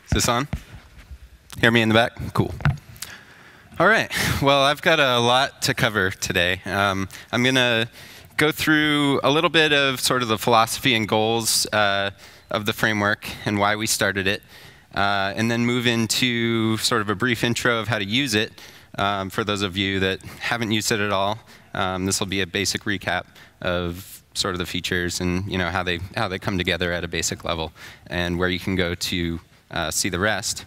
Is this on? Hear me in the back? Cool. All right. Well, I've got a lot to cover today. I'm going to go through a little bit of sort of the philosophy and goals of the framework and why we started it, and then move into sort of a brief intro of how to use it for those of you that haven't used it at all. This will be a basic recap of sort of the features and how they come together at a basic level and where you can go to see the rest.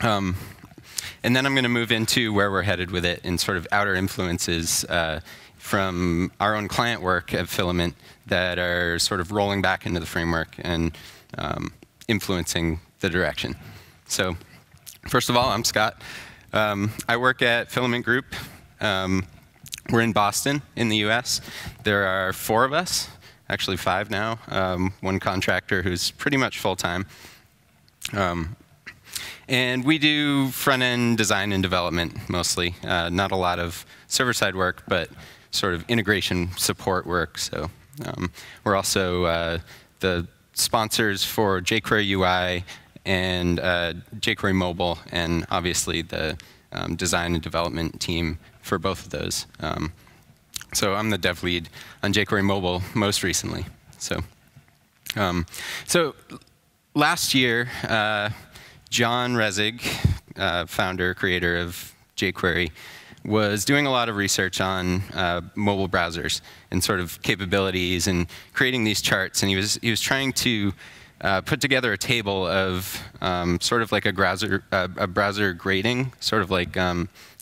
And then I'm going to move into where we're headed with it and sort of outer influences from our own client work at Filament that are sort of rolling back into the framework and influencing the direction. So first of all, I'm Scott. I work at Filament Group. We're in Boston in the US. There are 4 of us, actually 5 now. One contractor who's pretty much full-time. And we do front-end design and development mostly. Not a lot of server-side work, but sort of integration support work. So we're also the sponsors for jQuery UI and jQuery Mobile, and obviously the design and development team for both of those. So I'm the dev lead on jQuery Mobile most recently. So last year, John Resig, founder, creator of jQuery, was doing a lot of research on mobile browsers and sort of capabilities and creating these charts. And he was trying to put together a table of sort of like a browser grading, sort of like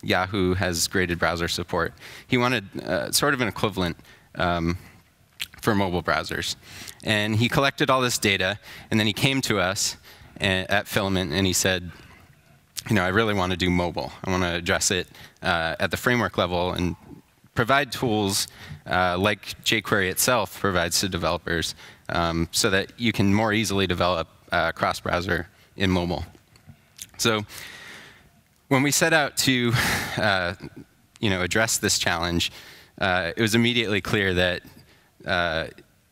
Yahoo has graded browser support. He wanted sort of an equivalent for mobile browsers. And he collected all this data, and then he came to us at Filament, and he said, I really want to do mobile. I want to address it at the framework level and provide tools like jQuery itself provides to developers so that you can more easily develop cross-browser in mobile. So when we set out to address this challenge, it was immediately clear that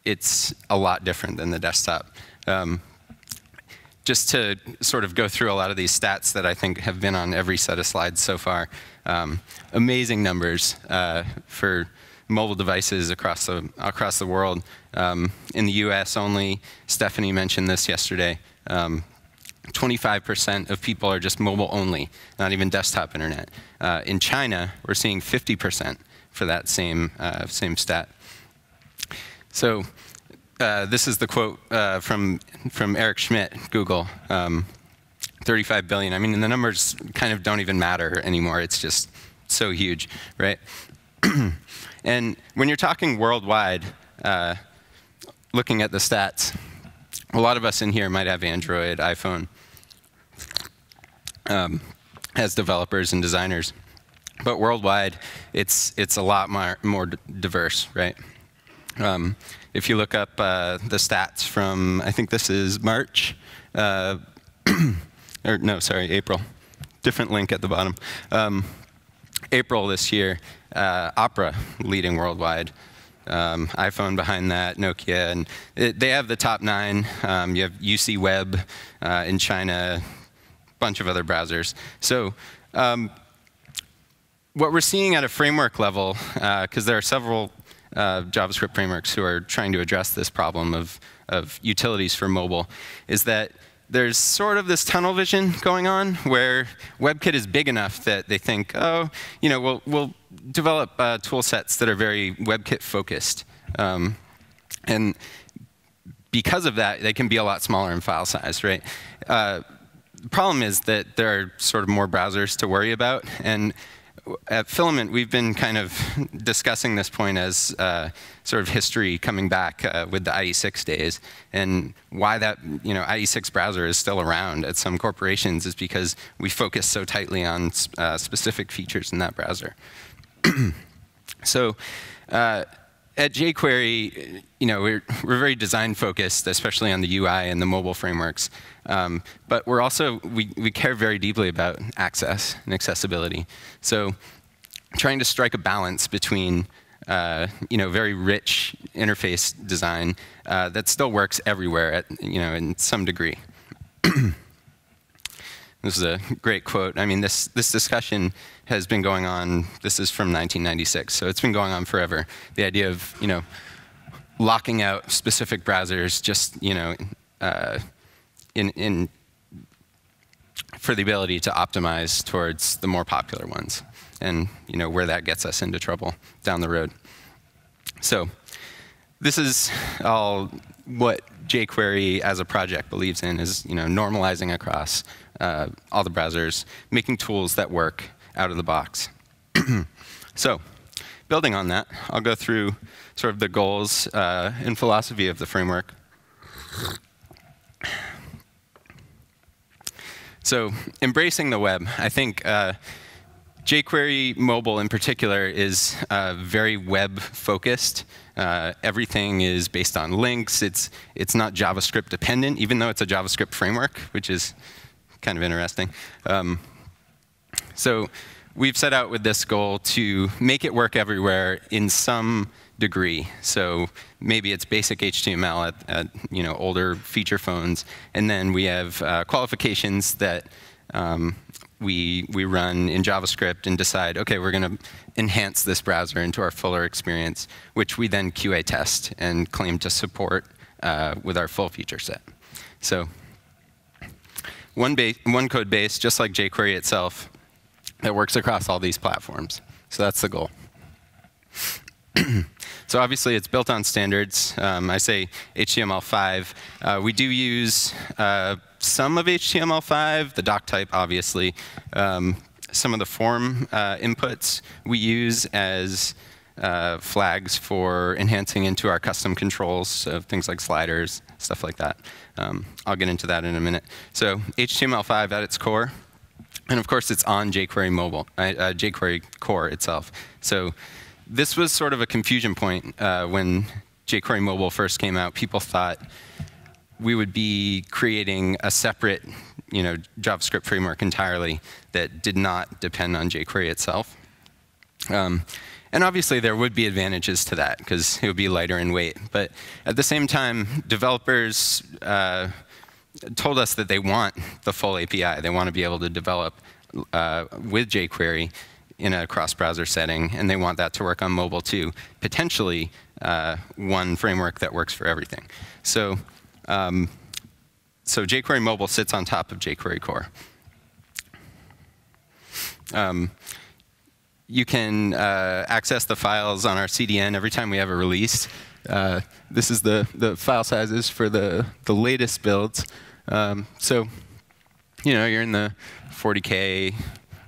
it's a lot different than the desktop. Just to sort of go through a lot of these stats that I think have been on every set of slides so far. Amazing numbers for mobile devices across the world. In the US only, Stephanie mentioned this yesterday, 25% of people are just mobile only, not even desktop internet. In China, we're seeing 50% for that same stat. So this is the quote from Eric Schmidt, Google, 35 billion. I mean, the numbers kind of don't even matter anymore. It's just so huge, right? And when you're talking worldwide, looking at the stats, a lot of us in here might have Android, iPhone, as developers and designers. But worldwide, it's a lot more diverse, right? If you look up the stats from, I think this is March, or no, sorry, April. Different link at the bottom. April this year, Opera leading worldwide. iPhone behind that, Nokia, and they have the top 9. You have UC Web in China, a bunch of other browsers. So what we're seeing at a framework level, because there are several JavaScript frameworks who are trying to address this problem of utilities for mobile, is that there's sort of this tunnel vision going on where WebKit is big enough that they think, oh, we'll develop tool sets that are very WebKit focused. And because of that, they can be a lot smaller in file size, right? The problem is that there are sort of more browsers to worry about. And at Filament, we've been kind of discussing this point as sort of history coming back with the IE6 days, and why that IE6 browser is still around at some corporations is because we focus so tightly on specific features in that browser. So at jQuery, we're very design focused, especially on the UI and the mobile frameworks. But we're also, we care very deeply about access and accessibility. So trying to strike a balance between very rich interface design that still works everywhere in some degree. This is a great quote. I mean, this discussion has been going on. This is from 1996, so it's been going on forever. The idea of locking out specific browsers just for the ability to optimize towards the more popular ones, and where that gets us into trouble down the road. So this is all what jQuery as a project believes in, is normalizing across all the browsers, making tools that work out of the box. So building on that, I'll go through sort of the goals and philosophy of the framework. So embracing the web, I think jQuery mobile in particular is very web-focused. Everything is based on links. It's not JavaScript dependent, even though it's a JavaScript framework, which is kind of interesting. So we've set out with this goal to make it work everywhere in some degree. So maybe it's basic HTML at older feature phones, and then we have qualifications that we run in JavaScript and decide, okay, we're going to enhance this browser into our fuller experience, which we then QA test and claim to support with our full feature set. So one code base, just like jQuery itself, that works across all these platforms. So that's the goal. So obviously, it's built on standards. I say HTML5. We do use some of HTML5, the doc type, obviously. Some of the form inputs we use as flags for enhancing into our custom controls, so things like sliders, stuff like that. I'll get into that in a minute. So HTML5 at its core. And of course, it's on jQuery mobile, jQuery core itself. So this was sort of a confusion point when jQuery mobile first came out. People thought we would be creating a separate JavaScript framework entirely that did not depend on jQuery itself. And obviously, there would be advantages to that, because it would be lighter in weight. But at the same time, developers told us that they want the full API. They want to be able to develop with jQuery in a cross-browser setting, and they want that to work on mobile too. Potentially, one framework that works for everything. So jQuery mobile sits on top of jQuery core. You can access the files on our CDN every time we have a release. This is the file sizes for the latest builds. So you're in the 40K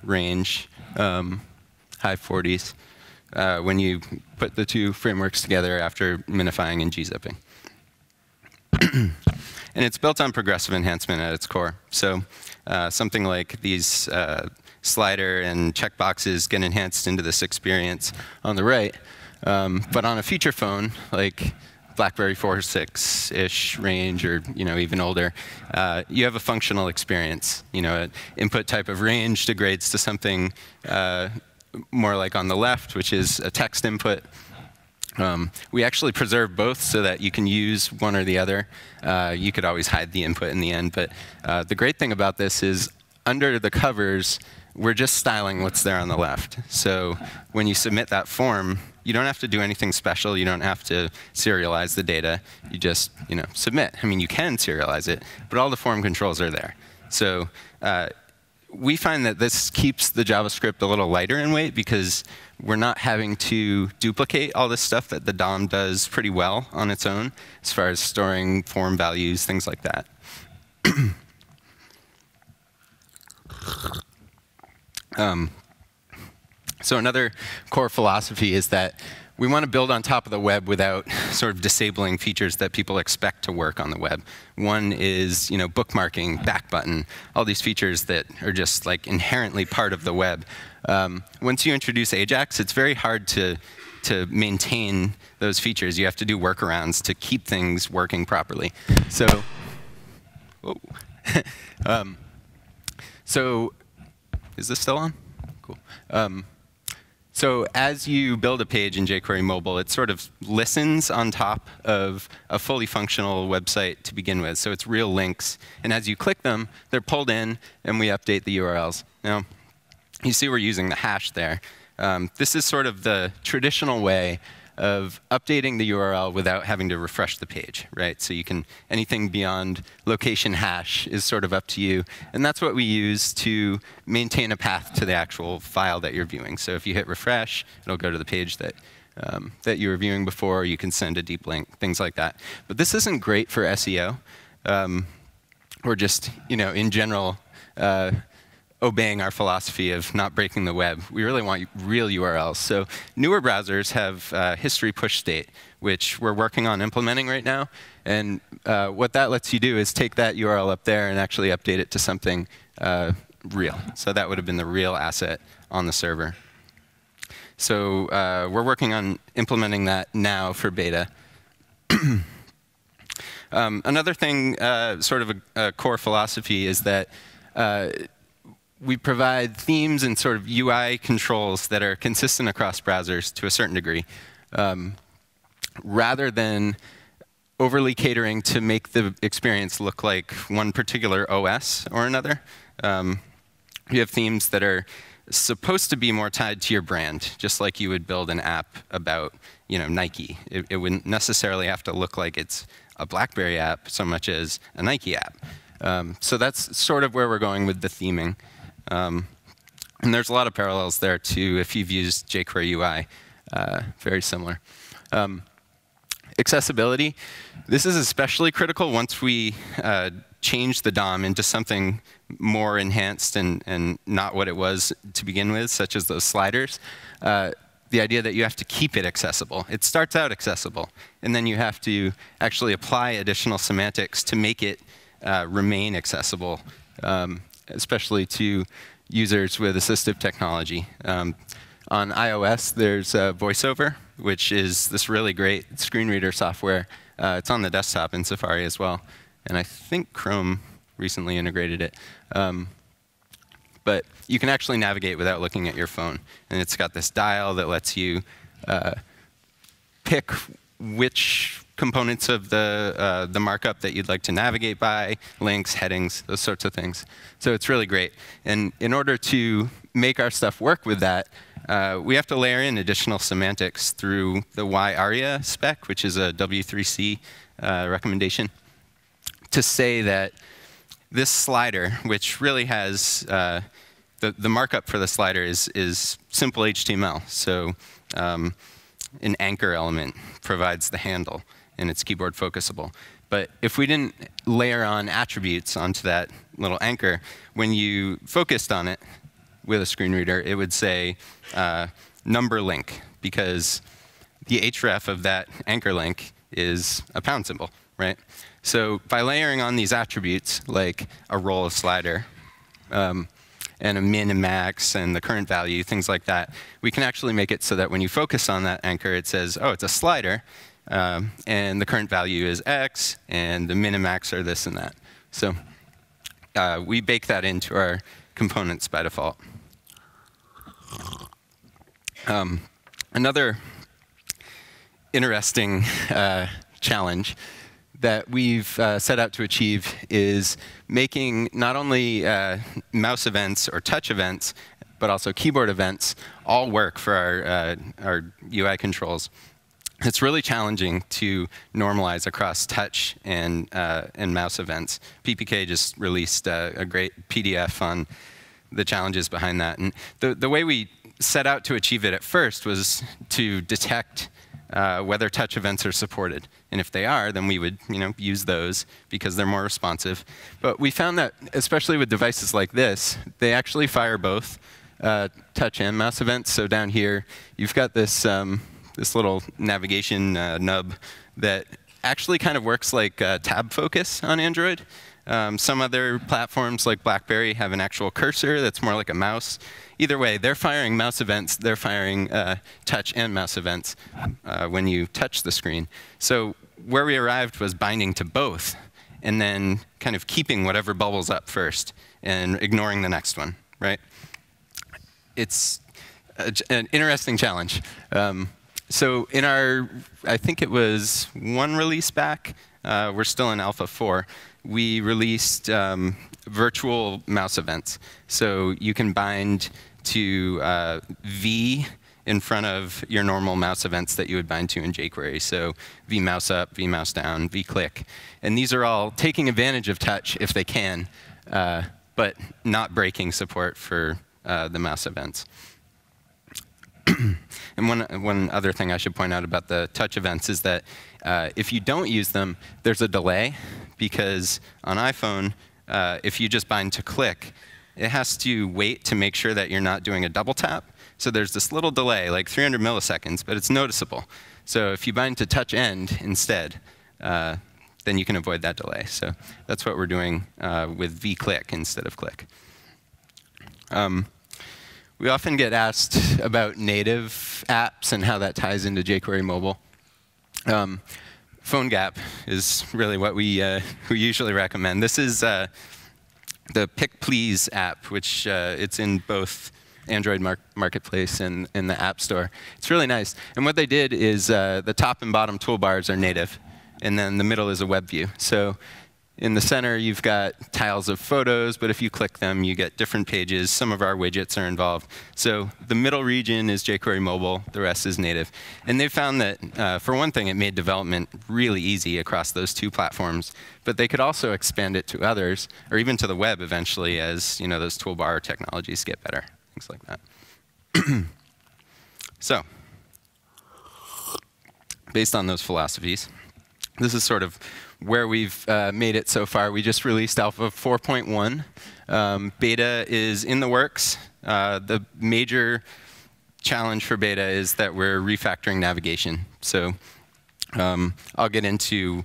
range, high 40s, when you put the two frameworks together after minifying and gzipping. And it's built on progressive enhancement at its core. So something like these slider and checkboxes get enhanced into this experience on the right. But on a feature phone, like BlackBerry 4.6-ish range, or even older, you have a functional experience. An input type of range degrades to something more like on the left, which is a text input. We actually preserve both so that you can use one or the other. You could always hide the input in the end. But the great thing about this is, under the covers, we're just styling what's there on the left. So when you submit that form, you don't have to do anything special. You don't have to serialize the data. You just submit. I mean, you can serialize it, but all the form controls are there. So we find that this keeps the JavaScript a little lighter in weight, because we're not having to duplicate all this stuff that the DOM does pretty well on its own, as far as storing form values, things like that. So another core philosophy is that we want to build on top of the web without sort of disabling features that people expect to work on the web. One is bookmarking, back button, all these features that are just like inherently part of the web. Once you introduce Ajax, it's very hard to maintain those features. You have to do workarounds to keep things working properly. So, so is this still on? Cool. So as you build a page in jQuery Mobile, it sort of listens on top of a fully functional website to begin with. So it's real links. And as you click them, they're pulled in, and we update the URLs. Now, you see we're using the hash there. This is sort of the traditional way of updating the URL without having to refresh the page, right? So you can, anything beyond location hash is sort of up to you. And that's what we use to maintain a path to the actual file that you're viewing. So if you hit refresh, it'll go to the page that, that you were viewing before. You can send a deep link, things like that. But this isn't great for SEO or just, in general, obeying our philosophy of not breaking the web. We really want real URLs. So newer browsers have history push state, which we're working on implementing right now. And what that lets you do is take that URL up there and actually update it to something real. So that would have been the real asset on the server. So we're working on implementing that now for beta. Another thing, sort of a core philosophy, is that we provide themes and sort of UI controls that are consistent across browsers to a certain degree, rather than overly catering to make the experience look like one particular OS or another. We have themes that are supposed to be more tied to your brand, just like you would build an app about Nike. It wouldn't necessarily have to look like it's a BlackBerry app so much as a Nike app. So that's sort of where we're going with the theming. And there's a lot of parallels there, too, if you've used jQuery UI. Very similar. Accessibility. This is especially critical once we change the DOM into something more enhanced and not what it was to begin with, such as those sliders. The idea that you have to keep it accessible. It starts out accessible, and then you have to actually apply additional semantics to make it remain accessible, especially to users with assistive technology. On iOS, there's VoiceOver, which is this really great screen reader software. It's on the desktop in Safari as well. And I think Chrome recently integrated it. But you can actually navigate without looking at your phone. And it's got this dial that lets you pick which components of the markup that you'd like to navigate by, links, headings, those sorts of things. So it's really great. And in order to make our stuff work with that, we have to layer in additional semantics through the YARIA spec, which is a W3C recommendation, to say that this slider, which really has the markup for the slider is simple HTML. So an anchor element provides the handle, and it's keyboard focusable. But if we didn't layer on attributes onto that little anchor, when you focused on it with a screen reader, it would say number link, because the href of that anchor link is a pound symbol, right? So by layering on these attributes, like a roll of slider, and a min and max and the current value, things like that, we can actually make it so that when you focus on that anchor, it says, oh, it's a slider, and the current value is X, and the min and max are this and that. So we bake that into our components by default. Another interesting challenge that we've set out to achieve is making not only mouse events or touch events, but also keyboard events all work for our UI controls. It's really challenging to normalize across touch and mouse events. PPK just released a great PDF on the challenges behind that. And the way we set out to achieve it at first was to detect whether touch events are supported. And if they are, then we would use those because they're more responsive. But we found that, especially with devices like this, they actually fire both touch and mouse events. So down here, you've got this, this little navigation nub that actually kind of works like tab focus on Android. Some other platforms like BlackBerry have an actual cursor that's more like a mouse. Either way, they're firing mouse events. They're firing touch and mouse events when you touch the screen. So where we arrived was binding to both, and then kind of keeping whatever bubbles up first and ignoring the next one, right? It's An interesting challenge. So in our, I think it was one release back, we're still in Alpha 4, we released virtual mouse events. So you can bind to V in front of your normal mouse events that you would bind to in jQuery. So V mouse up, V mouse down, V click. And these are all taking advantage of touch if they can, but not breaking support for the mouse events. And one other thing I should point out about the touch events is that if you don't use them, there's a delay, because on iPhone, if you just bind to click, it has to wait to make sure that you're not doing a double tap. So there's this little delay, like 300 milliseconds, but it's noticeable. So if you bind to touch end instead, then you can avoid that delay. So that's what we're doing with vClick instead of click. We often get asked about native apps and how that ties into jQuery mobile. PhoneGap is really what we usually recommend. This is the Pick Please app, which it's in both Android Marketplace and in the App Store. It's really nice. And what they did is the top and bottom toolbars are native, and then the middle is a web view. So in the center, you've got tiles of photos, but if you click them, you get different pages. Some of our widgets are involved. So the middle region is jQuery mobile. The rest is native. And they found that, for one thing, it made development really easy across those two platforms. But they could also expand it to others, or even to the web eventually, as those toolbar technologies get better, things like that. So based on those philosophies, this is sort of where we've made it so far. We just released Alpha 4.1. Beta is in the works. The major challenge for beta is that we're refactoring navigation. So I'll get into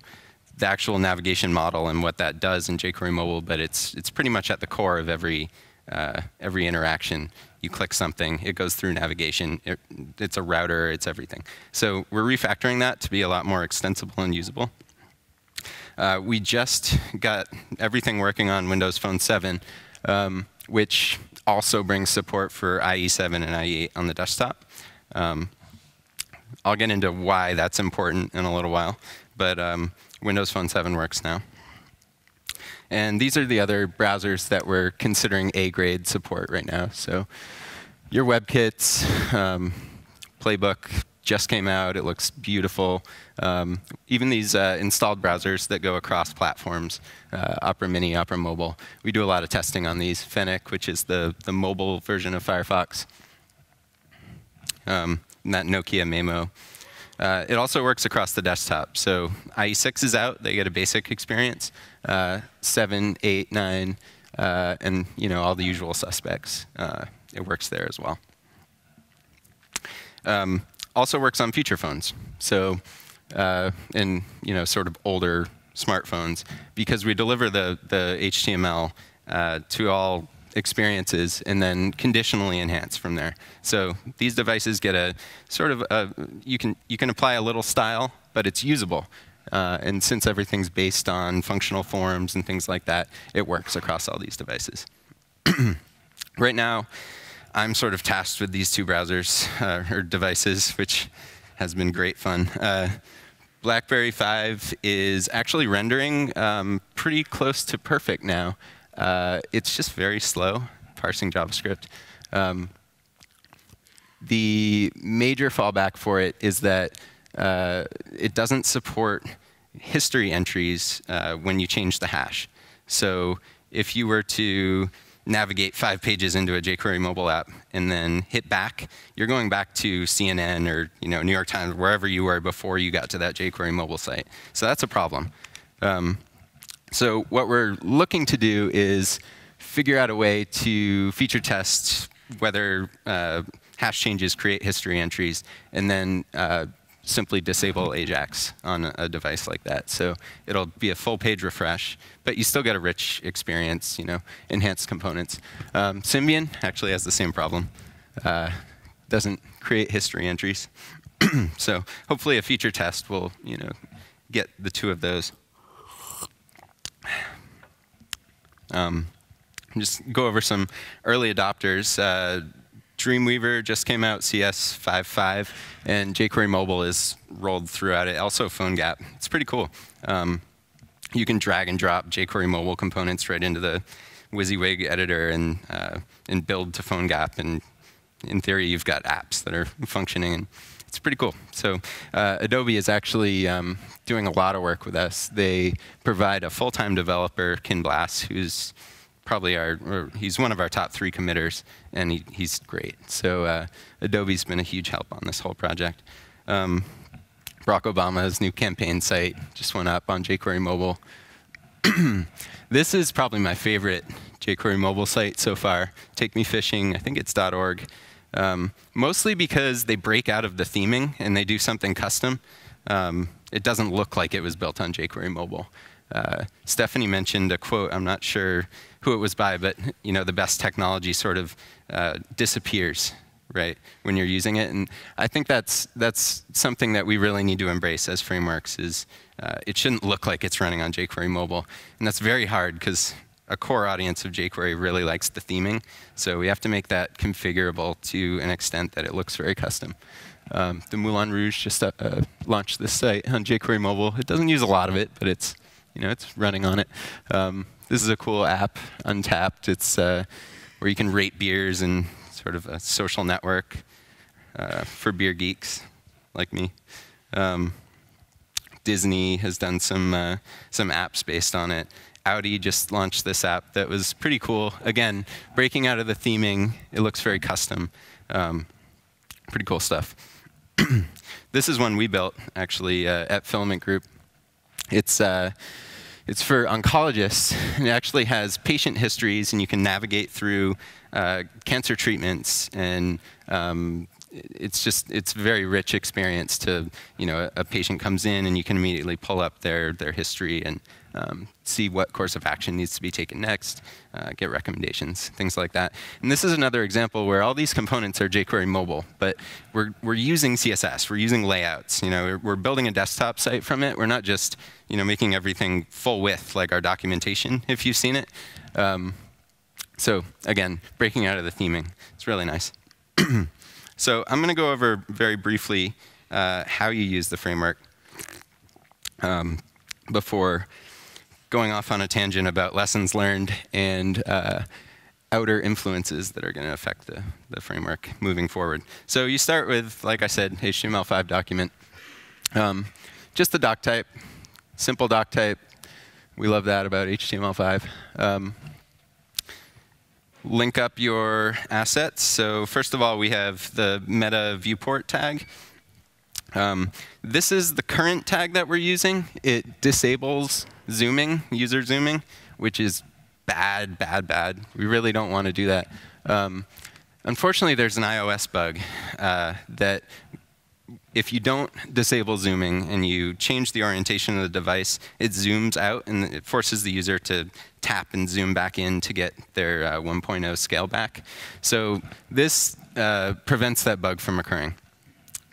the actual navigation model and what that does in jQuery mobile, but it's pretty much at the core of every interaction. You click something, it goes through navigation. It's a router, it's everything. So we're refactoring that to be a lot more extensible and usable. We just got everything working on Windows Phone 7, which also brings support for IE7 and IE8 on the desktop. I'll get into why that's important in a little while, but Windows Phone 7 works now. And these are the other browsers that we're considering A-grade support right now. So your WebKits, Playbook just came out. It looks beautiful. Even these installed browsers that go across platforms, Opera Mini, Opera Mobile. We do a lot of testing on these. Fennec, which is the mobile version of Firefox. And that Nokia Memo. It also works across the desktop. So IE6 is out. They get a basic experience. 7, 8, 9, and all the usual suspects. It works there as well. Also works on feature phones. So in sort of older smartphones, because we deliver the HTML to all experiences and then conditionally enhance from there. So these devices get a sort of you can apply a little style, but it's usable. And since everything's based on functional forms and things like that, it works across all these devices. Right now, I'm sort of tasked with these two browsers or devices, which has been great fun. BlackBerry 5 is actually rendering pretty close to perfect now. It's just very slow parsing JavaScript. The major fallback for it is that it doesn't support history entries when you change the hash. So if you were to navigate 5 pages into a jQuery mobile app and then hit back, you're going back to CNN or New York Times, wherever you were before you got to that jQuery mobile site. So that's a problem. So what we're looking to do is figure out a way to feature test whether hash changes create history entries, and then simply disable AJAX on a device like that. So it'll be a full page refresh, but you still get a rich experience, enhanced components. Symbian actually has the same problem. Doesn't create history entries. So hopefully a feature test will, get the two of those. Just go over some early adopters. Dreamweaver just came out, CS 5.5, and jQuery Mobile is rolled throughout it. Also PhoneGap. It's pretty cool. You can drag and drop jQuery Mobile components right into the WYSIWYG editor and build to PhoneGap. And in theory, you've got apps that are functioning. And it's pretty cool. So Adobe is actually doing a lot of work with us. They provide a full-time developer, Ken Blass, who's probably he's one of our top 3 committers, and he's great. So Adobe's been a huge help on this whole project. Barack Obama's new campaign site just went up on jQuery Mobile. This is probably my favorite jQuery Mobile site so far. Take Me Fishing, I think it's .org. Mostly because they break out of the theming and they do something custom. It doesn't look like it was built on jQuery Mobile. Stephanie mentioned a quote, I'm not sure who it was by, but the best technology sort of disappears, right, when you're using it. And I think that's something that we really need to embrace as frameworks is it shouldn't look like it's running on jQuery Mobile. And that's very hard because a core audience of jQuery really likes the theming. So we have to make that configurable to an extent that it looks very custom. The Moulin Rouge just launched this site on jQuery Mobile. It doesn't use a lot of it, but it's running on it. This is a cool app, Untapped. It's where you can rate beers and sort of a social network for beer geeks like me. Disney has done some apps based on it. Audi just launched this app that was pretty cool. Again, breaking out of the theming. It looks very custom. Pretty cool stuff. This is one we built, actually, at Filament Group. It's for oncologists. It actually has patient histories, and you can navigate through cancer treatments. And it's a very rich experience to, a patient comes in, and you can immediately pull up their history and see what course of action needs to be taken next, get recommendations, things like that. And this is another example where all these components are jQuery Mobile, but we're using CSS, we're using layouts. We're building a desktop site from it. We're not just making everything full width like our documentation, if you've seen it. So again, breaking out of the theming. It's really nice. So I'm going to go over very briefly how you use the framework before going off on a tangent about lessons learned and outer influences that are going to affect the framework moving forward. So you start with, like I said, HTML5 document. Just the doc type, simple doc type. We love that about HTML5. Link up your assets. So first of all, we have the meta viewport tag. This is the current tag that we're using. It disables zooming, user zooming, which is bad, bad, bad. We really don't want to do that. Unfortunately, there's an iOS bug that if you don't disable zooming and you change the orientation of the device, it zooms out and it forces the user to tap and zoom back in to get their 1.0 scale back. So this prevents that bug from occurring.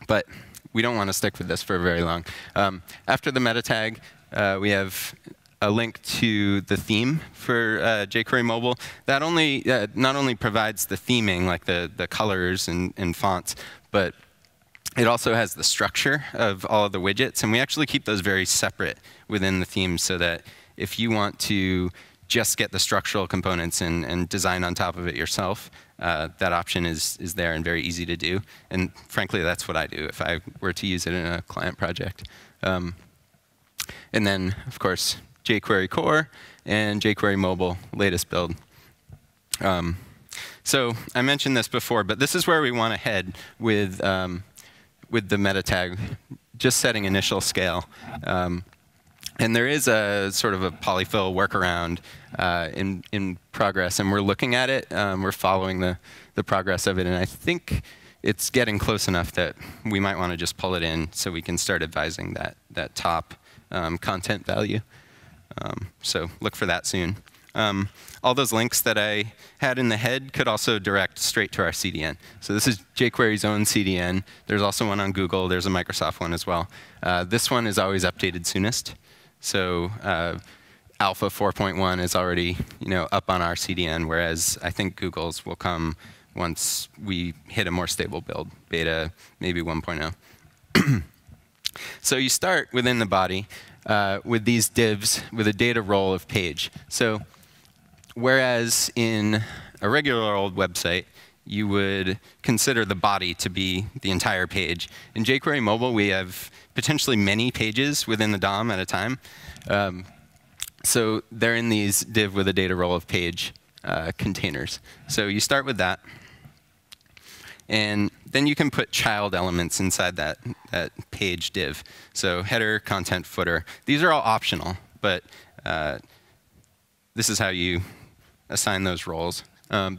But we don't want to stick with this for very long. After the meta tag, we have a link to the theme for jQuery Mobile. That not only provides the theming, like the colors and fonts, but it also has the structure of all of the widgets. And we actually keep those very separate within the theme so that if you want to just get the structural components and design on top of it yourself, that option is there and very easy to do. And frankly, that's what I do if I were to use it in a client project. And then, of course, jQuery Core and jQuery Mobile, latest build. So I mentioned this before, but this is where we want to head with the meta tag, just setting initial scale. And there is a sort of a polyfill workaround in progress, and we're looking at it. We're following the progress of it, and I think it's getting close enough that we might want to just pull it in so we can start advising that top content value. So look for that soon. All those links that I had in the head could also direct straight to our CDN. So this is jQuery's own CDN. There's also one on Google. There's a Microsoft one as well. This one is always updated soonest. So Alpha 4.1 is already up on our CDN, whereas I think Google's will come once we hit a more stable build, beta maybe 1.0. So you start within the body with these divs with a data role of page. So whereas in a regular old website, you would consider the body to be the entire page. In jQuery Mobile, we have potentially many pages within the DOM at a time. So they're in these div with a data role of page containers. So you start with that. And then you can put child elements inside that page div. So header, content, footer. These are all optional, but this is how you assign those roles.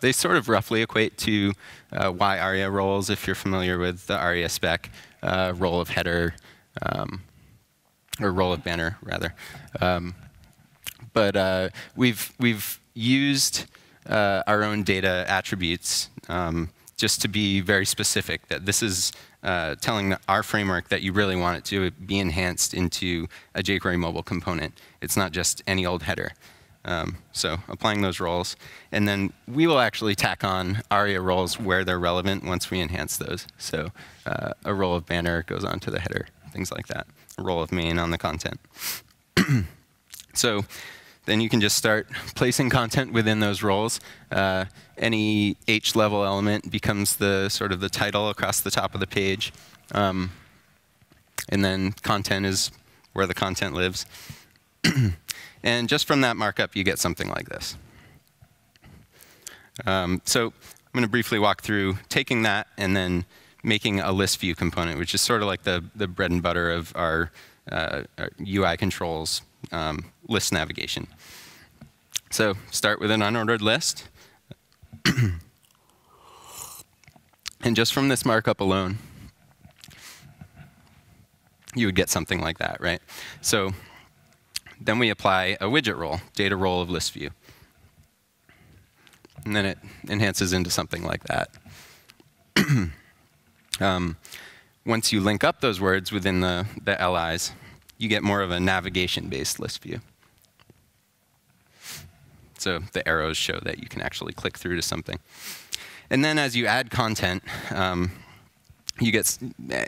They sort of roughly equate to Y ARIA roles, if you're familiar with the ARIA spec, role of header, or role of banner, rather. But we've used our own data attributes just to be very specific, that this is telling our framework that you really want it to be enhanced into a jQuery mobile component. It's not just any old header. So applying those roles. And then we will actually tack on ARIA roles where they're relevant once we enhance those. So a role of banner goes onto the header, things like that. A role of main on the content. So then you can just start placing content within those roles. Any H-level element becomes the sort of the title across the top of the page. And then content is where the content lives. And just from that markup, you get something like this. So I'm going to briefly walk through taking that and then making a list view component, which is sort of like the bread and butter of our UI controls list navigation. So start with an unordered list. And just from this markup alone, you would get something like that, right? So then we apply a widget role, data role of list view. And then it enhances into something like that. Once you link up those words within the LIs, you get more of a navigation-based list view. So the arrows show that you can actually click through to something. And then as you add content, you get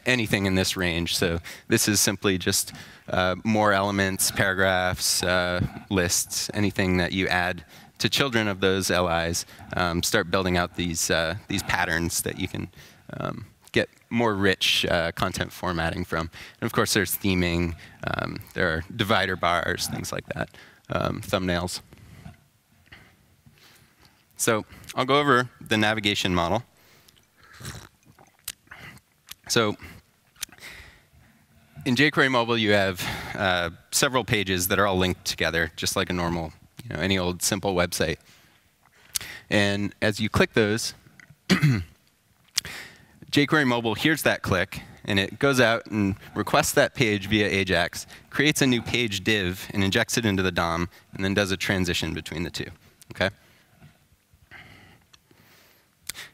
anything in this range. So this is simply just more elements, paragraphs, lists, anything that you add to children of those LIs. Start building out these patterns that you can get more rich content formatting from. And of course, there's theming. There are divider bars, things like that, thumbnails. So I'll go over the navigation model. So in jQuery Mobile, you have several pages that are all linked together, just like a normal, any old simple website. And as you click those, jQuery Mobile hears that click, and it goes out and requests that page via AJAX, creates a new page div, and injects it into the DOM, and then does a transition between the two. Okay?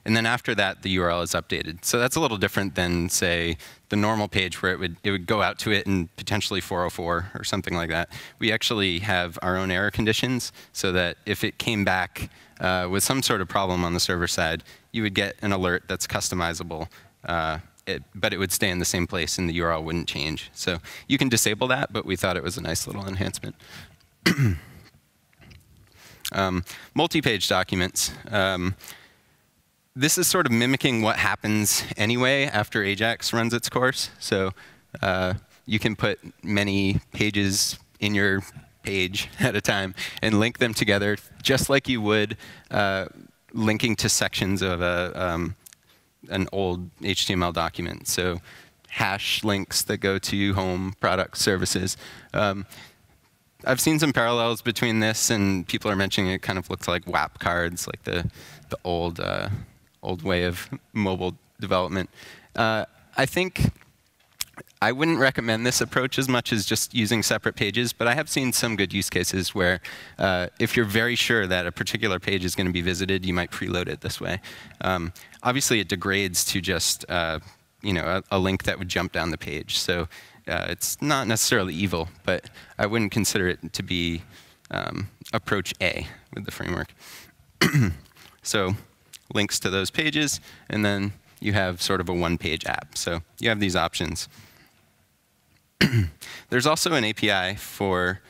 And then after that, the URL is updated. So that's a little different than, say, the normal page where it would go out to it in potentially 404 or something like that. We actually have our own error conditions so that if it came back with some sort of problem on the server side, you would get an alert that's customizable, but it would stay in the same place and the URL wouldn't change. So you can disable that, but we thought it was a nice little enhancement. Multi-page documents. This is sort of mimicking what happens anyway after AJAX runs its course. So you can put many pages in your page at a time and link them together just like you would linking to sections of an old HTML document. So hash links that go to home, product, services. I've seen some parallels between this, and people are mentioning it kind of looks like WAP cards, like the old way of mobile development. I think I wouldn't recommend this approach as much as just using separate pages, but I have seen some good use cases where if you're very sure that a particular page is going to be visited, you might preload it this way. Obviously, it degrades to just a link that would jump down the page. So it's not necessarily evil, but I wouldn't consider it to be approach A with the framework. So links to those pages, and then you have sort of a one-page app. So you have these options. There's also an API for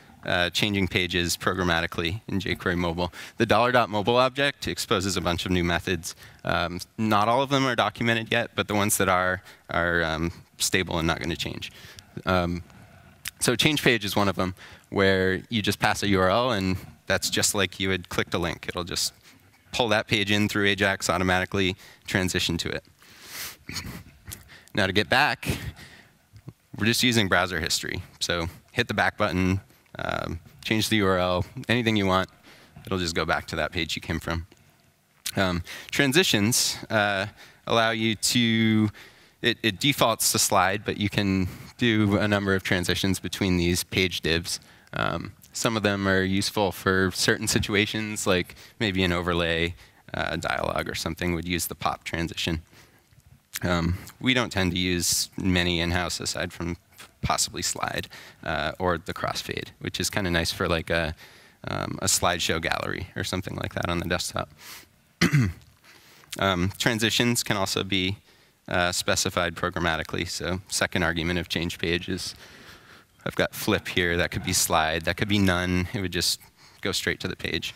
changing pages programmatically in jQuery Mobile. The $.mobile object exposes a bunch of new methods. Not all of them are documented yet, but the ones that are stable and not going to change. So change page is one of them, where you just pass a URL, and that's just like you had clicked a link. It'll just pull that page in through Ajax, automatically transition to it. Now to get back, we're just using browser history. So hit the back button, change the URL, anything you want. It'll just go back to that page you came from. Transitions allow you to, it defaults to slide, but you can do a number of transitions between these page divs. Some of them are useful for certain situations, like maybe an overlay dialog or something would use the pop transition. We don't tend to use many in-house aside from possibly slide or the crossfade, which is kind of nice for like a slideshow gallery or something like that on the desktop. Transitions can also be specified programmatically. So second argument of change page is, I've got flip here. That could be slide. That could be none. It would just go straight to the page.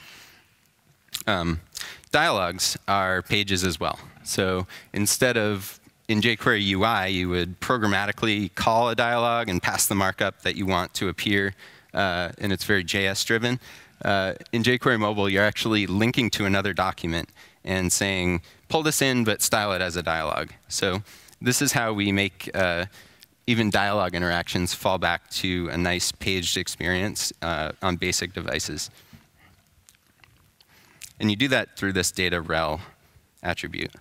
Dialogues are pages as well. So instead of in jQuery UI, you would programmatically call a dialog and pass the markup that you want to appear, and it's very JS driven. In jQuery Mobile, you're actually linking to another document and saying, pull this in, but style it as a dialog. So this is how we make even dialog interactions fall back to a nice paged experience on basic devices. And you do that through this data rel attribute,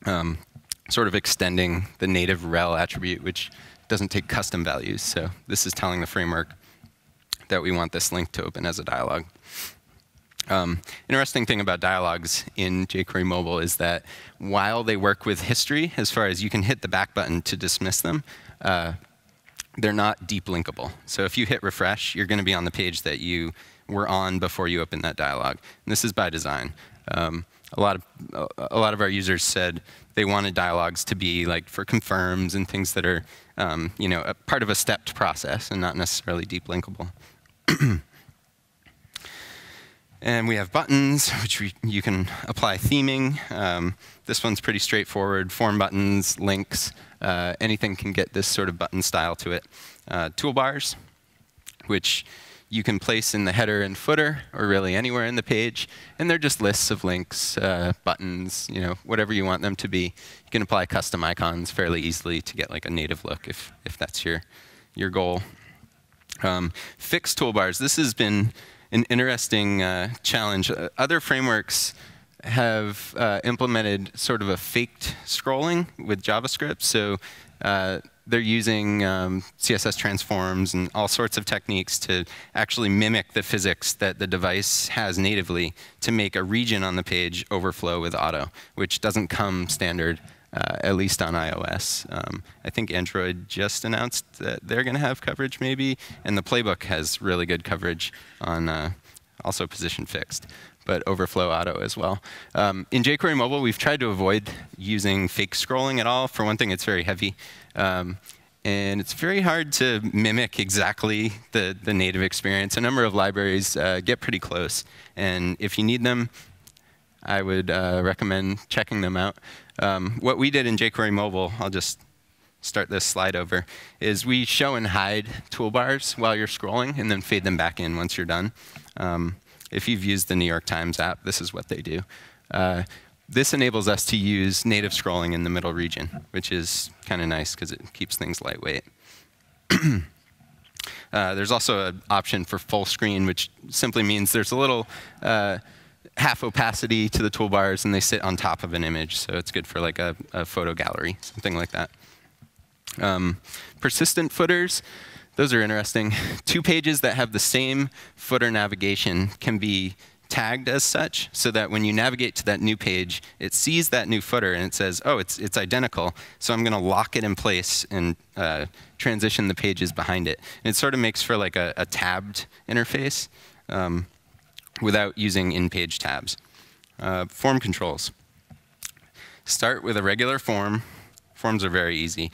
sort of extending the native rel attribute, which doesn't take custom values. So this is telling the framework that we want this link to open as a dialog. Interesting thing about dialogues in jQuery Mobile is that while they work with history, as far as you can hit the back button to dismiss them, they're not deep linkable. So if you hit refresh, you're going to be on the page that you were on before you open that dialog. And this is by design. A lot of our users said they wanted dialogues to be like for confirms and things that are a part of a stepped process and not necessarily deep linkable. And we have buttons, which you can apply theming. This one's pretty straightforward. Form buttons, links, anything can get this sort of button style to it. Toolbars, which you can place in the header and footer, or really anywhere in the page. And they're just lists of links, buttons, whatever you want them to be. You can apply custom icons fairly easily to get like a native look if that's your goal. Fixed toolbars. This has been an interesting challenge. Other frameworks have implemented sort of a faked scrolling with JavaScript. So they're using CSS transforms and all sorts of techniques to actually mimic the physics that the device has natively to make a region on the page overflow with auto, which doesn't come standard, at least on iOS. I think Android just announced that they're going to have coverage maybe, and the playbook has really good coverage on also position fixed, but overflow auto as well. In jQuery Mobile, we've tried to avoid using fake scrolling at all. For one thing, it's very heavy. And it's very hard to mimic exactly the native experience. A number of libraries get pretty close. And if you need them, I would recommend checking them out. What we did in jQuery Mobile, I'll just start this slide over, is we show and hide toolbars while you're scrolling and then fade them back in once you're done. If you've used the New York Times app, this is what they do. This enables us to use native scrolling in the middle region, which is kind of nice because it keeps things lightweight. There's also an option for full screen, which simply means there's a little half opacity to the toolbars, and they sit on top of an image. So it's good for like a photo gallery, something like that. Persistent footers. Those are interesting. 2 pages that have the same footer navigation can be tagged as such, so that when you navigate to that new page, it sees that new footer and it says, oh, it's identical, so I'm going to lock it in place and transition the pages behind it. And it sort of makes for like a tabbed interface without using in-page tabs. Form controls. Start with a regular form. Forms are very easy.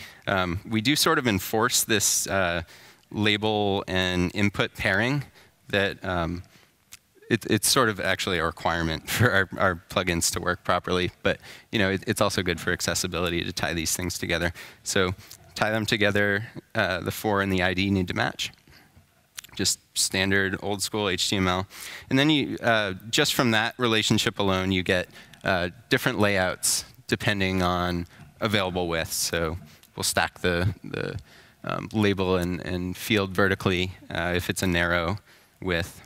We do sort of enforce this label and input pairing that it's sort of actually a requirement for our plugins to work properly. But it's also good for accessibility to tie these things together. So tie them together. The for and the ID need to match. Just standard old school HTML. And then you just from that relationship alone, you get different layouts depending on available widths. So we'll stack the label and field vertically if it's a narrow width,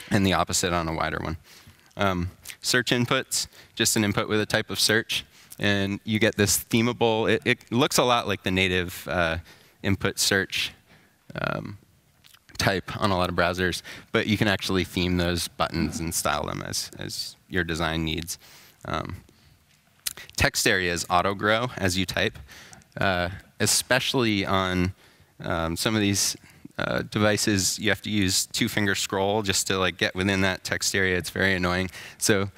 and the opposite on a wider one. Search inputs, just an input with a type of search. And you get this themable, it looks a lot like the native input search type on a lot of browsers, but you can actually theme those buttons and style them as your design needs. Text areas auto-grow as you type, especially on some of these devices. You have to use two-finger scroll just to get within that text area. It's very annoying. So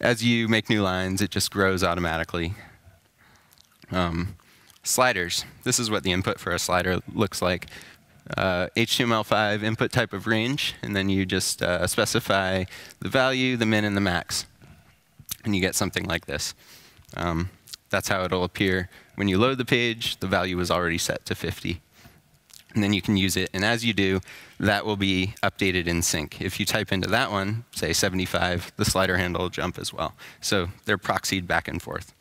as you make new lines, it just grows automatically. Sliders. This is what the input for a slider looks like. HTML5 input type of range, and then you just specify the value, the min, and the max. And you get something like this. That's how it'll appear. When you load the page, the value is already set to 50. And then you can use it. And as you do, that will be updated in sync. If you type into that one, say 75, the slider handle will jump as well. So they're proxied back and forth.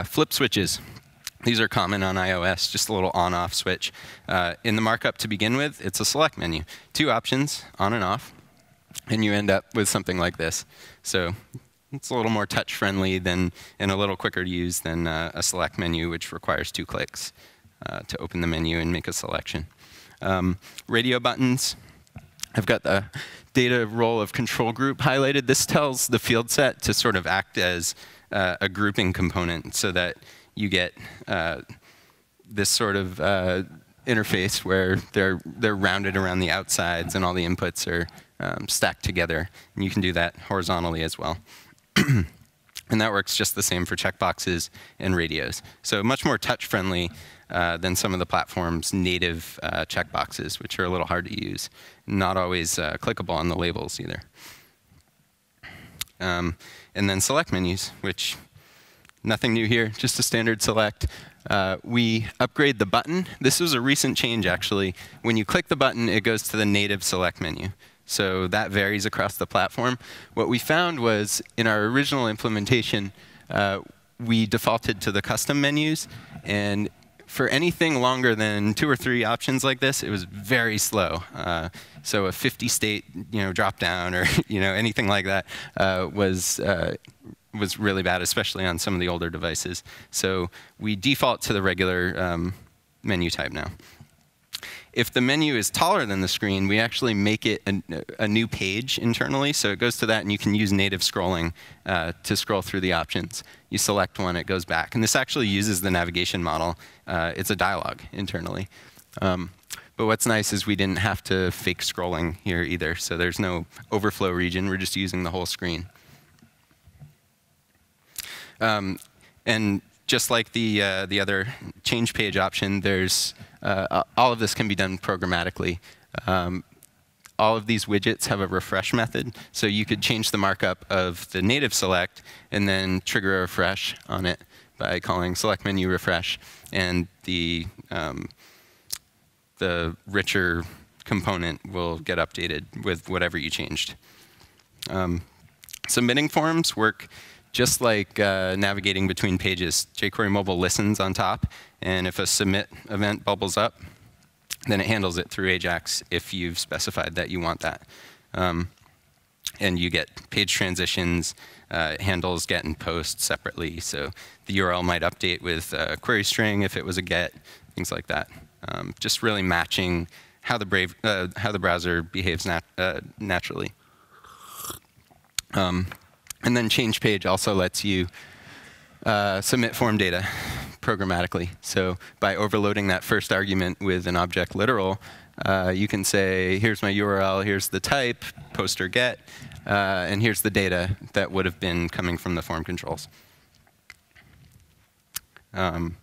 Flip switches. These are common on iOS, just a little on-off switch. In the markup to begin with, it's a select menu. Two options, on and off. And you end up with something like this. So it's a little more touch-friendly and a little quicker to use than a select menu, which requires 2 clicks to open the menu and make a selection. Radio buttons. I've got the data role of control group highlighted. This tells the field set to sort of act as a grouping component so that you get this sort of interface where they're rounded around the outsides and all the inputs are stacked together. And you can do that horizontally as well. And that works just the same for checkboxes and radios. So much more touch-friendly than some of the platform's native checkboxes, which are a little hard to use. Not always clickable on the labels either. And then select menus, which nothing new here, just a standard select. We upgrade the button. This was a recent change, actually. When you click the button, it goes to the native select menu. So that varies across the platform. What we found was, in our original implementation, we defaulted to the custom menus. And for anything longer than 2 or 3 options like this, it was very slow. So a 50-state drop down or anything like that was really bad, especially on some of the older devices. So we default to the regular menu type now. If the menu is taller than the screen, we actually make it a new page internally. So it goes to that, and you can use native scrolling to scroll through the options. You select one, it goes back. And this actually uses the navigation model. It's a dialog internally. But what's nice is we didn't have to fake scrolling here either. So there's no overflow region. We're just using the whole screen. And just like the other change page option, there's all of this can be done programmatically. All of these widgets have a refresh method, so you could change the markup of the native select and then trigger a refresh on it by calling select menu refresh, and the richer component will get updated with whatever you changed. Submitting forms work just like navigating between pages. jQuery Mobile listens on top, and if a submit event bubbles up, then it handles it through Ajax if you've specified that you want that. And you get page transitions, handles get and post separately. So the URL might update with a query string if it was a get, things like that. Just really matching how the browser behaves naturally. And then change page also lets you submit form data programmatically. So by overloading that first argument with an object literal, you can say, here's my URL, here's the type, post or get, and here's the data that would have been coming from the form controls. And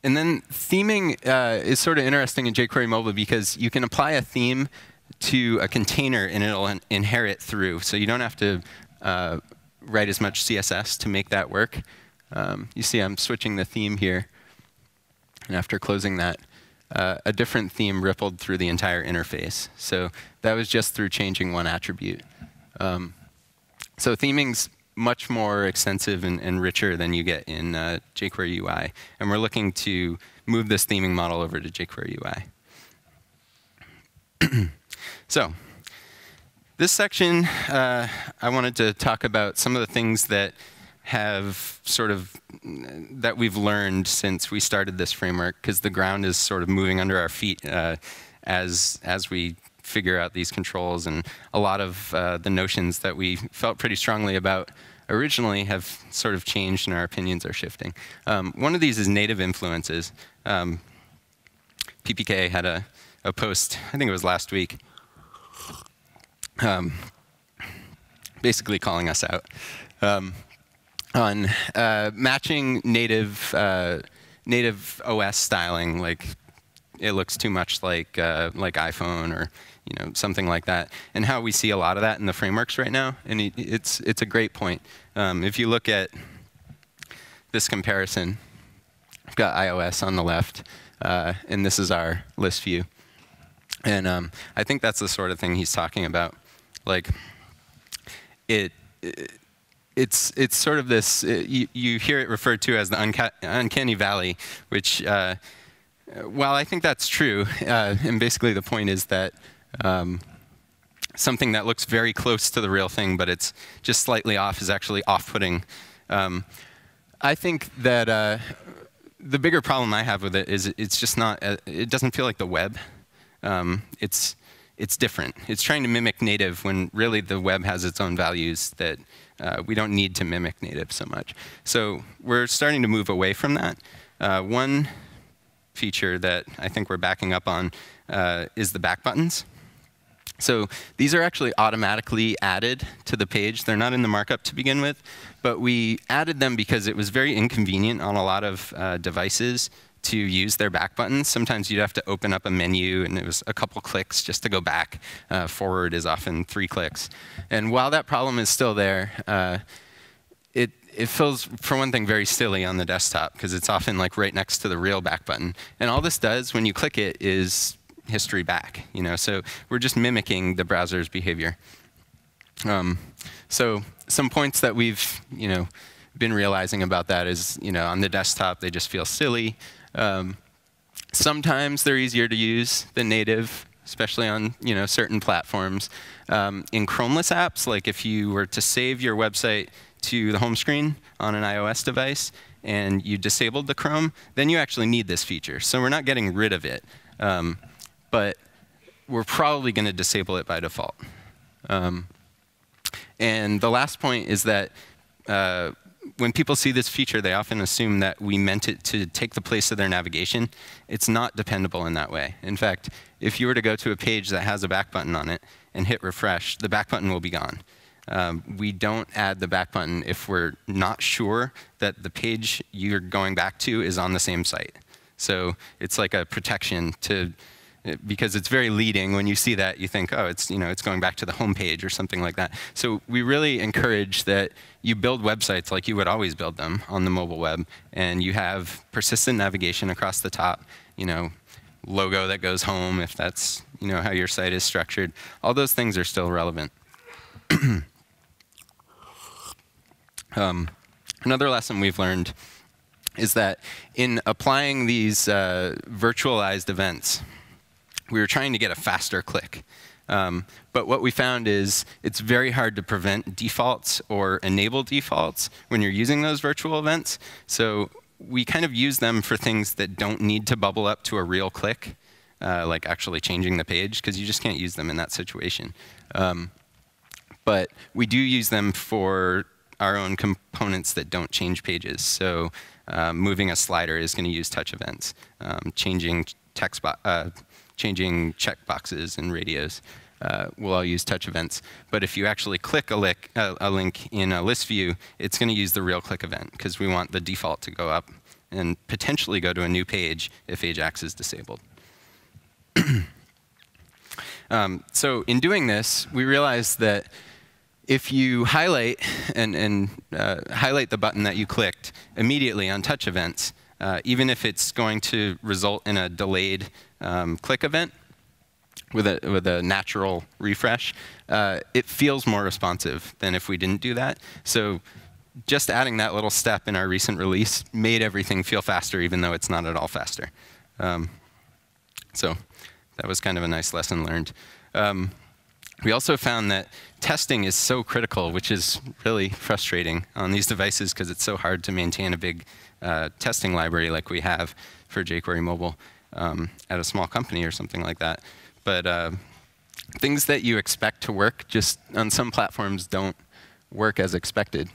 then theming is sort of interesting in jQuery Mobile because you can apply a theme to a container and it'll inherit through. So you don't have to write as much CSS to make that work. You see I'm switching the theme here. And after closing that, a different theme rippled through the entire interface. So that was just through changing one attribute. So theming's much more extensive and richer than you get in jQuery UI. And we're looking to move this theming model over to jQuery UI. So this section, I wanted to talk about some of the things that have that we've learned since we started this framework, because the ground is sort of moving under our feet as we figure out these controls, and a lot of the notions that we felt pretty strongly about originally have sort of changed and our opinions are shifting. One of these is native influences. PPK had a post, I think it was last week, basically calling us out on matching native OS styling, like it looks too much like iPhone or something like that, and how we see a lot of that in the frameworks right now. And it's a great point. If you look at this comparison, I've got iOS on the left, and this is our list view. And I think that's the sort of thing he's talking about. Like, it's sort of this. You hear it referred to as the uncanny valley, which, while I think that's true, and basically the point is that something that looks very close to the real thing, but it's just slightly off, is actually off-putting. I think that the bigger problem I have with it is it's just not. It doesn't feel like the web. It's different. It's trying to mimic native when really the web has its own values that we don't need to mimic native so much. So we're starting to move away from that. One feature that I think we're backing up on is the back buttons. So these are actually automatically added to the page. They're not in the markup to begin with, but we added them because it was very inconvenient on a lot of devices to use their back buttons. Sometimes you'd have to open up a menu, and it was a couple clicks just to go back. Forward is often 3 clicks. And while that problem is still there, it feels, for one thing, very silly on the desktop, because it's often like right next to the real back button. And all this does when you click it is history back. So we're just mimicking the browser's behavior. So some points that we've been realizing about that is, on the desktop they just feel silly. Sometimes they're easier to use than native, especially on certain platforms. In Chromeless apps, like if you were to save your website to the home screen on an iOS device and you disabled the Chrome, then you actually need this feature. So we're not getting rid of it, but we're probably going to disable it by default. And the last point is that when people see this feature, they often assume that we meant it to take the place of their navigation. It's not dependable in that way. In fact, if you were to go to a page that has a back button on it and hit refresh, the back button will be gone. We don't add the back button if we're not sure that the page you're going back to is on the same site. So it's like a protection because it's very leading. When you see that, you think, oh, it's going back to the home page or something like that. So we really encourage that you build websites like you would always build them on the mobile web, and you have persistent navigation across the top, logo that goes home if that's how your site is structured. All those things are still relevant. Another lesson we've learned is that in applying these virtualized events, we were trying to get a faster click. But what we found is it's very hard to prevent defaults or enable defaults when you're using those virtual events. So we kind of use them for things that don't need to bubble up to a real click, like actually changing the page, because you just can't use them in that situation. But we do use them for our own components that don't change pages. So moving a slider is going to use touch events. Changing checkboxes and radios will all use touch events. But if you actually click a link in a list view, it's going to use the real click event, because we want the default to go up and potentially go to a new page if Ajax is disabled. So in doing this, we realized that if you highlight highlight the button that you clicked immediately on touch events, even if it's going to result in a delayed click event with a natural refresh, it feels more responsive than if we didn't do that. So just adding that little step in our recent release made everything feel faster, even though it's not at all faster. So that was kind of a nice lesson learned. We also found that testing is so critical, which is really frustrating on these devices because it's so hard to maintain a big testing library like we have for jQuery mobile at a small company or something like that. But things that you expect to work just on some platforms don't work as expected.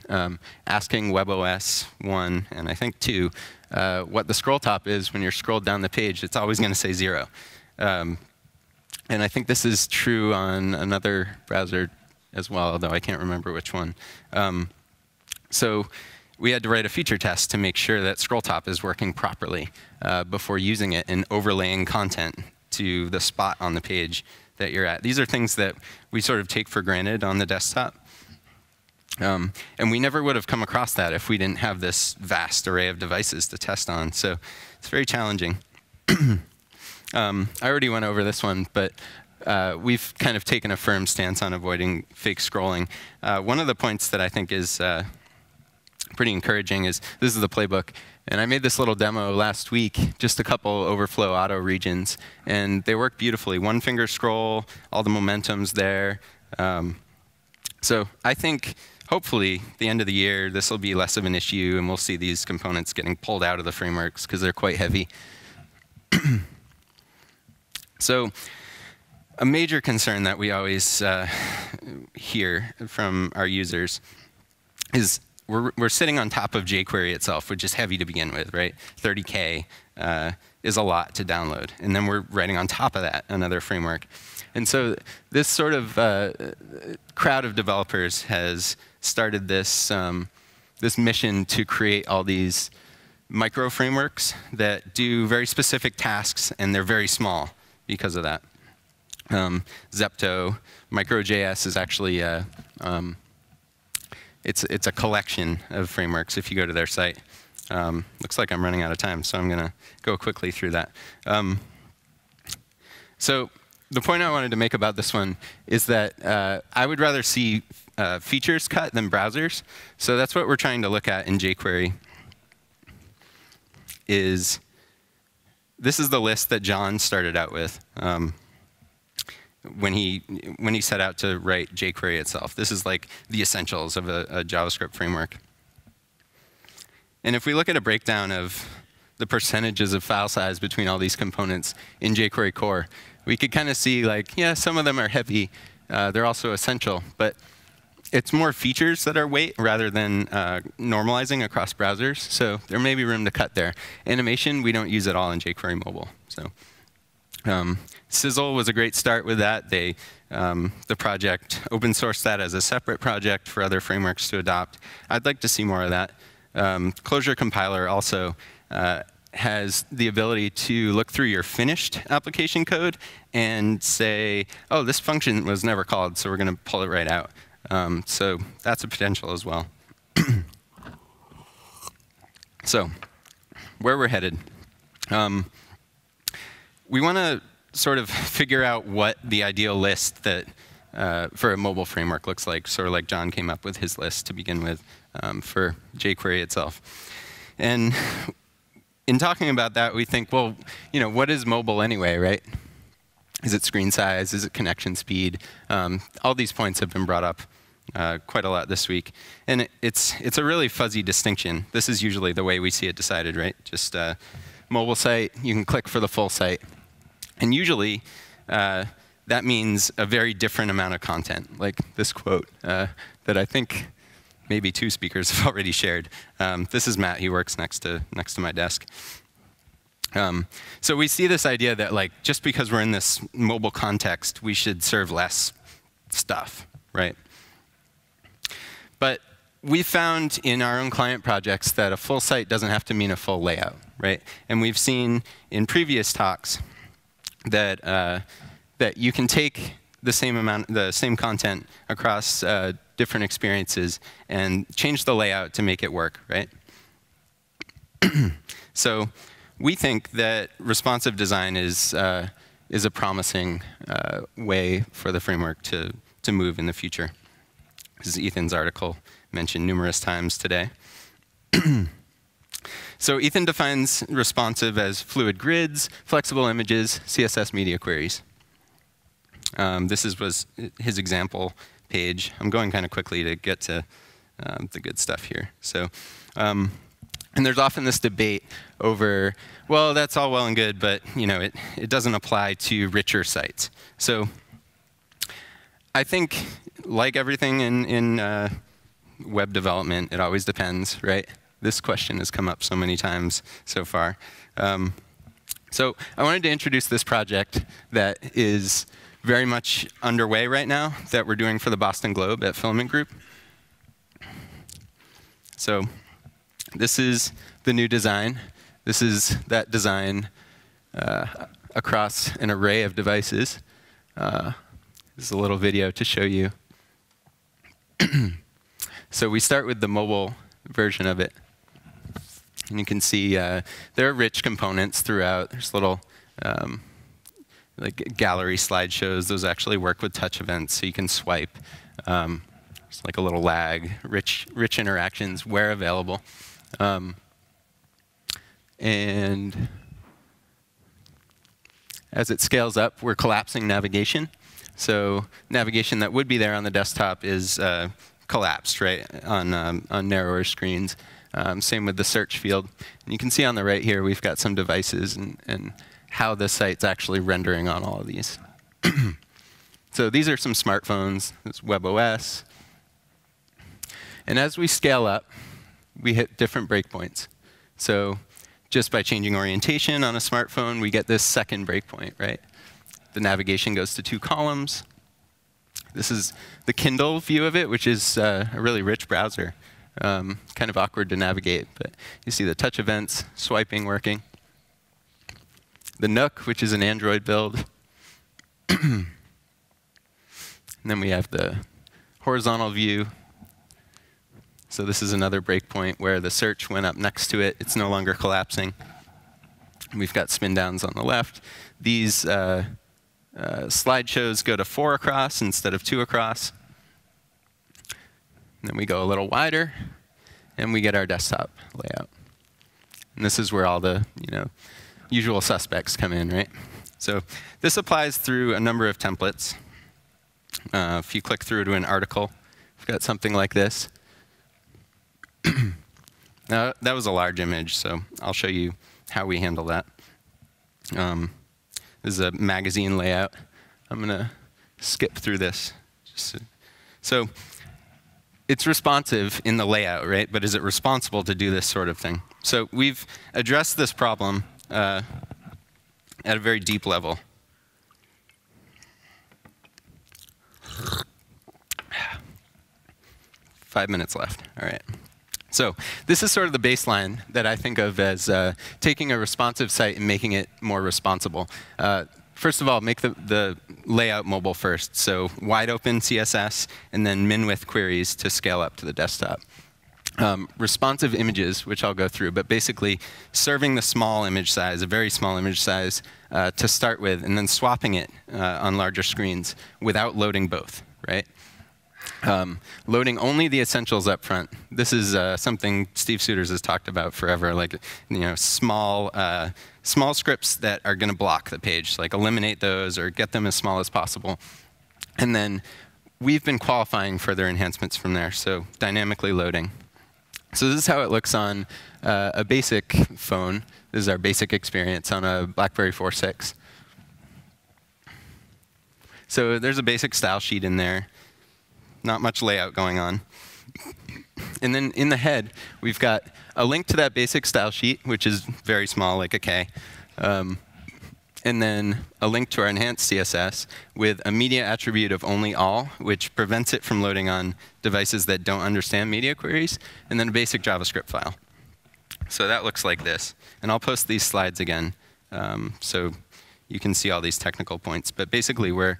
Asking WebOS 1 and I think 2 what the scroll top is when you're scrolled down the page, it's always going to say 0. And I think this is true on another browser as well, although I can't remember which one. So we had to write a feature test to make sure that scroll top is working properly before using it and overlaying content to the spot on the page that you're at. These are things that we sort of take for granted on the desktop. And we never would have come across that if we didn't have this vast array of devices to test on. So it's very challenging. I already went over this one, but we've kind of taken a firm stance on avoiding fake scrolling. One of the points that I think is pretty encouraging is this is the playbook. And I made this little demo last week, just a couple overflow auto regions. And they work beautifully. One finger scroll, all the momentum's there. So I think hopefully the end of the year, this will be less of an issue, and we'll see these components getting pulled out of the frameworks because they're quite heavy. So a major concern that we always hear from our users is we're sitting on top of jQuery itself, which is heavy to begin with, right? 30K is a lot to download. And then we're writing on top of that another framework. And so this sort of crowd of developers has started this, this mission to create all these micro frameworks that do very specific tasks, and they're very small because of that. Zepto, MicroJS is actually it's a collection of frameworks if you go to their site. Looks like I'm running out of time, so I'm going to go quickly through that. So the point I wanted to make about this one is that I would rather see features cut than browsers. So that's what we're trying to look at in jQuery. This is the list that John started out with when he set out to write jQuery itself. This is like the essentials of a JavaScript framework. And if we look at a breakdown of the percentages of file size between all these components in jQuery core, we could kind of see, like, yeah, some of them are heavy. They're also essential. But it's more features that are weight rather than normalizing across browsers. So there may be room to cut there. Animation, we don't use at all in jQuery mobile. So Sizzle was a great start with that. The project open sourced that as a separate project for other frameworks to adopt. I'd like to see more of that. Closure Compiler also has the ability to look through your finished application code and say, oh, this function was never called, so we're going to pull it right out. So that's a potential as well. So where we're headed. We want to sort of figure out what the ideal list that for a mobile framework looks like, sort of like John came up with his list to begin with for jQuery itself. And in talking about that, we think, well, you know, what is mobile anyway, right? Is it screen size? Is it connection speed? All these points have been brought up quite a lot this week. And it's a really fuzzy distinction. This is usually the way we see it decided, right? Just mobile site, you can click for the full site. And usually, that means a very different amount of content, like this quote that I think maybe 2 speakers have already shared. This is Matt. He works next to my desk. So we see this idea that like just because we're in this mobile context, we should serve less stuff, right? But we found in our own client projects that a full site doesn't have to mean a full layout, right? And we've seen in previous talks that that you can take the same content across different experiences and change the layout to make it work, right? So we think that responsive design is a promising way for the framework to move in the future. This is Ethan's article mentioned numerous times today. So Ethan defines responsive as fluid grids, flexible images, CSS media queries. This was his example page. I'm going kind of quickly to get to the good stuff here. So, and there's often this debate over, well, that's all well and good, but it doesn't apply to richer sites. So I think, like everything in web development, it always depends, right? This question has come up so many times so far. So I wanted to introduce this project that is very much underway right now that we're doing for the Boston Globe at Filament Group. So this is the new design. This is that design across an array of devices. This is a little video to show you. So we start with the mobile version of it. And you can see there are rich components throughout. There's little like gallery slideshows. Those actually work with touch events, so you can swipe. It's like a little lag, rich interactions where available. And as it scales up, we're collapsing navigation. So navigation that would be there on the desktop is collapsed, right, on narrower screens. Same with the search field. And you can see on the right here, we've got some devices and how the site's actually rendering on all of these. So these are some smartphones. It's WebOS. And as we scale up, we hit different breakpoints. So just by changing orientation on a smartphone, we get this second breakpoint, right? The navigation goes to 2 columns. This is the Kindle view of it, which is a really rich browser. Kind of awkward to navigate, but you see the touch events, swiping working. The Nook, which is an Android build. And then we have the horizontal view. So this is another breakpoint where the search went up next to it. It's no longer collapsing. We've got spin downs on the left. These slideshows go to 4 across instead of 2 across. And then we go a little wider, and we get our desktop layout. And this is where all the usual suspects come in, right? So this applies through a number of templates. If you click through to an article, we've got something like this. Now, that was a large image, so I'll show you how we handle that. This is a magazine layout. I'm going to skip through this. So it's responsive in the layout, right? But is it responsible to do this sort of thing? So we've addressed this problem at a very deep level. Five minutes left. All right. So this is sort of the baseline that I think of as taking a responsive site and making it more responsible. First of all, make the layout mobile first. So wide open CSS, and then min-width queries to scale up to the desktop. Responsive images, which I'll go through, but basically serving the small image size, a very small image size, to start with, and then swapping it on larger screens without loading both, right? Loading only the essentials up front. This is something Steve Souders has talked about forever, like small scripts that are going to block the page, like eliminate those or get them as small as possible. And then we've been qualifying further enhancements from there, so dynamically loading. So this is how it looks on a basic phone. This is our basic experience on a BlackBerry 4.6. So there's a basic style sheet in there. Not much layout going on. And then in the head, we've got a link to that basic style sheet, which is very small, like a K. And then a link to our enhanced CSS with a media attribute of only all, which prevents it from loading on devices that don't understand media queries, and then a basic JavaScript file. So that looks like this. And I'll post these slides again so you can see all these technical points. But basically, we're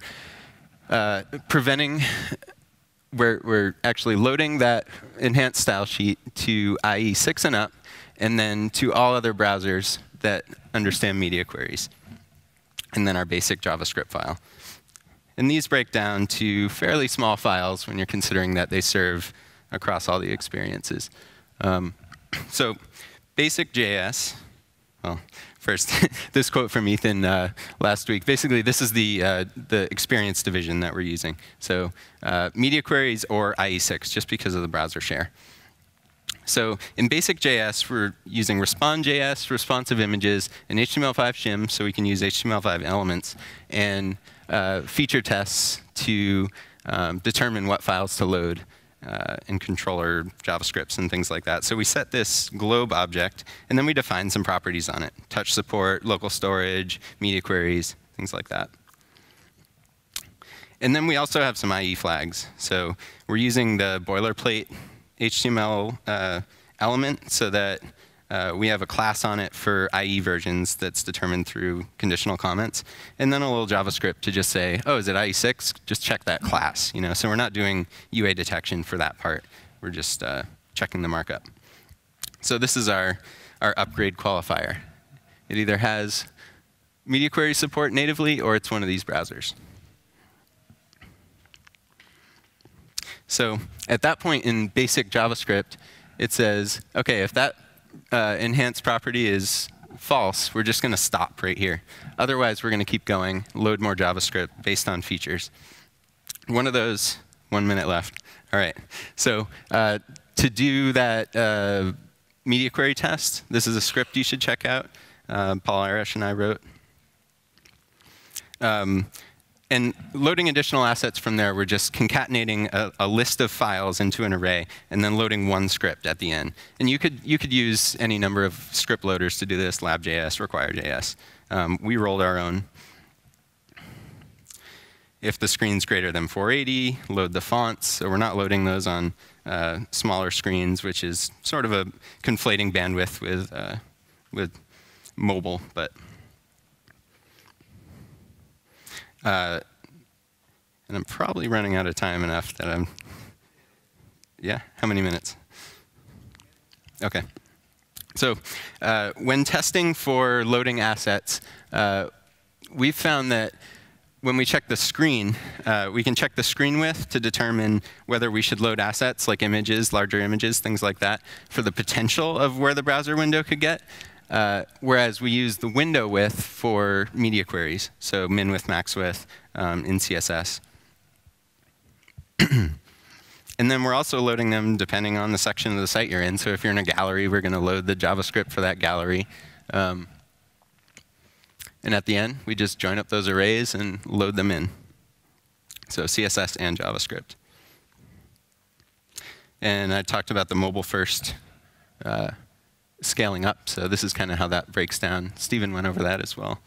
we're actually loading that enhanced style sheet to IE 6 and up, and then to all other browsers that understand media queries, and then our basic JavaScript file. And these break down to fairly small files when you're considering that they serve across all the experiences. So basic JS, well, first, this quote from Ethan last week. Basically, this is the experience division that we're using. So media queries or IE6, just because of the browser share. So in basic JS, we're using respond.js, responsive images, and HTML5 shim, so we can use HTML5 elements, and feature tests to determine what files to load, and controller JavaScripts and things like that. So we set this globe object, and then we define some properties on it. Touch support, local storage, media queries, things like that. And then we also have some IE flags. So we're using the boilerplate HTML element so that we have a class on it for IE versions that's determined through conditional comments. And then a little JavaScript to just say, oh, is it IE6? Just check that class. So we're not doing UA detection for that part. We're just checking the markup. So this is our upgrade qualifier. It either has media query support natively, or it's one of these browsers. So at that point in basic JavaScript, it says, OK, if that enhanced property is false, we're just going to stop right here. Otherwise, we're going to keep going, load more JavaScript based on features. One of those, 1 minute left. All right. So to do that media query test, this is a script you should check out. Paul Irish and I wrote. And loading additional assets from there, we're just concatenating a list of files into an array, and then loading one script at the end. And you could use any number of script loaders to do this: lab.js, require.js. We rolled our own. If the screen's greater than 480, load the fonts. So we're not loading those on smaller screens, which is sort of a conflating bandwidth with mobile, but. And I'm probably running out of time enough that I'm, yeah, how many minutes? OK. So when testing for loading assets, we've found that when we check the screen, we can check the screen width to determine whether we should load assets like images, larger images, things like that, for the potential of where the browser window could get. Whereas we use the window width for media queries, so min width, max width in CSS. And then we're also loading them depending on the section of the site you're in. So if you're in a gallery, we're going to load the JavaScript for that gallery. And at the end, we just join up those arrays and load them in. So CSS and JavaScript. And I talked about the mobile first scaling up. So this is kind of how that breaks down. Steven went over that as well.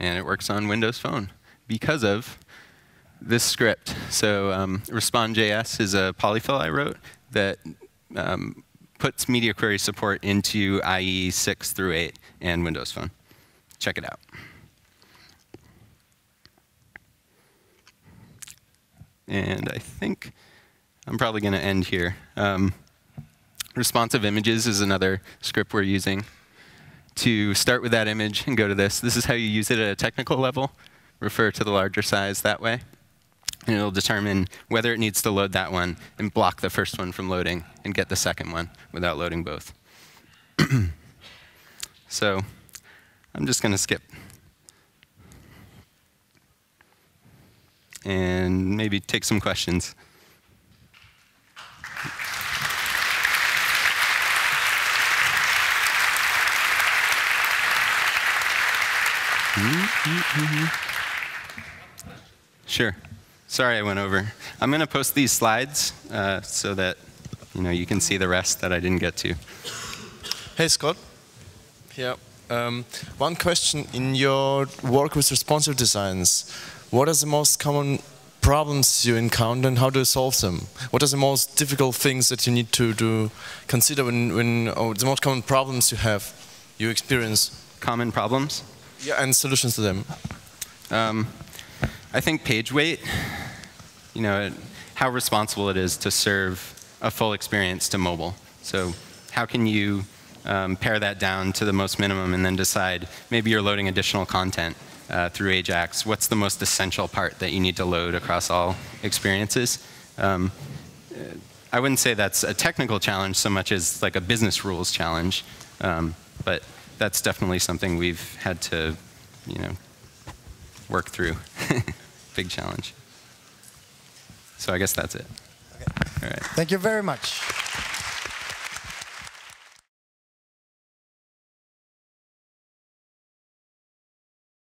And it works on Windows Phone because of this script. So respond.js is a polyfill I wrote that puts media query support into IE 6 through 8 and Windows Phone. Check it out. And I think I'm probably going to end here. Responsive images is another script we're using to start with that image and go to this. This is how you use it at a technical level. Refer to the larger size that way. And it'll determine whether it needs to load that one and block the first one from loading and get the second one without loading both. So I'm just going to skip. And maybe take some questions. Sure. Sorry I went over. I'm going to post these slides so that you can see the rest that I didn't get to. Hey, Scott. Yeah. One question. In your work with responsive designs, what are the most common problems you encounter and how do you solve them? What are the most difficult things that you need to consider the most common problems you experience? Common problems? Yeah, and solutions to them. I think page weight, how responsible it is to serve a full experience to mobile. So how can you pare that down to the most minimum and then decide maybe you're loading additional content through Ajax. What's the most essential part that you need to load across all experiences? I wouldn't say that's a technical challenge so much as like a business rules challenge, but that's definitely something we've had to, work through. Big challenge. So I guess that's it. Okay. All right. Thank you very much.